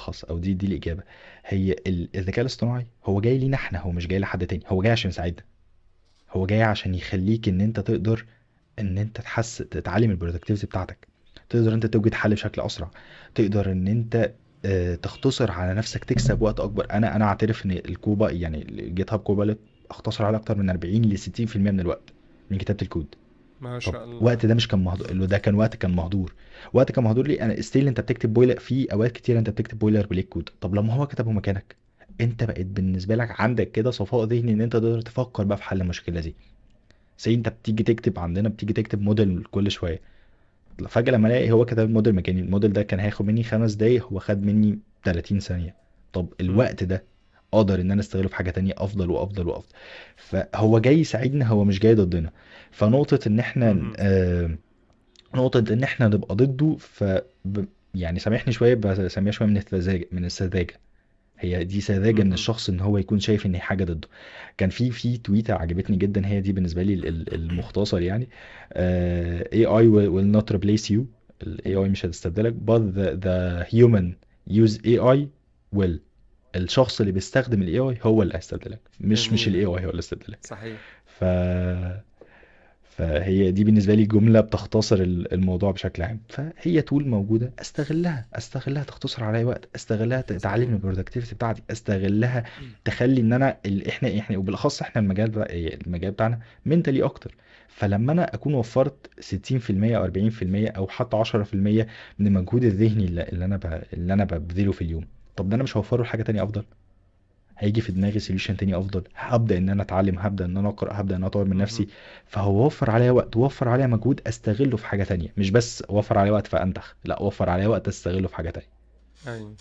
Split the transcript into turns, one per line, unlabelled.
الملخص، او دي الاجابه. هي الذكاء الاصطناعي هو جاي لينا احنا، هو مش جاي لحد تاني، هو جاي عشان يساعدنا. هو جاي عشان يخليك ان انت تقدر ان انت تتعلم البرودكتيفيتي بتاعتك، تقدر انت توجد حل بشكل اسرع، تقدر ان انت تختصر على نفسك، تكسب وقت اكبر. انا اعترف ان الكوبا، يعني الجيت هاب كوبالت، اختصر على اكتر من 40 ل 60% من الوقت من كتابة الكود.
ما
طب
شاء الله.
وقت ده مش كان مهدور؟ اللي ده كان وقت، كان مهدور. وقت كان مهدور ليه؟ انا ستيل انت بتكتب بويلر في اوقات كتير، انت بتكتب بويلر بليك كود. طب لما هو كتبه مكانك، انت بقيت بالنسبه لك عندك كده صفاء ذهني ان انت تقدر تفكر بقى في حل المشكله دي. زي انت بتيجي تكتب عندنا، بتيجي تكتب موديل كل شويه، فجاه لما الاقي هو كتب الموديل مكاني، الموديل ده كان هياخد مني 5 دقايق، هو خد مني 30 ثانيه. طب
مم.
الوقت ده اقدر ان انا استغله في حاجه تانية افضل وافضل وافضل. فهو جاي يساعدنا، هو مش جاي ضدنا. فنقطه ان احنا
مهم.
نقطة إن إحنا نبقى ضده، يعني سامحني شوية، بسميها شوية من السذاجة، هي دي سذاجة من
مهم.
الشخص إن هو يكون شايف إن هي حاجة ضده. كان في تويتة عجبتني جدا، هي دي بالنسبة لي المختصر يعني. AI will not replace you. ال AI مش هتستبدلك، but the human use AI will. الشخص اللي بيستخدم ال AI هو اللي هيستبدلك، مش ال
جميلة.
AI هو اللي هيستبدلك.
صحيح.
ف فهي دي بالنسبة لي جملة بتختصر الموضوع بشكل عام. فهي طول موجودة، استغلها تختصر عليا وقت، استغلها تعلم
صحيح.
البرودكتيفيتي بتاعتي، استغلها تخلي ان انا احنا وبالاخص احنا المجال بتاعنا منتلي اكتر. فلما انا اكون وفرت 60% او 40% او حتى 10% من المجهود الذهني اللي انا ببذله في اليوم، طب ده انا مش هوفره لحاجة تانية افضل؟ هيجي في دماغي سوليوشن تاني افضل، هبدا ان انا اتعلم، هبدا ان انا اقرا، هبدا ان انا اطور من نفسي.
مهم.
فهو وفر عليا وقت، وفر عليا مجهود استغله في حاجه تانية، مش بس وفر عليا وقت فانتخ، لا، وفر عليا وقت استغله في حاجه تانية.
أيوة.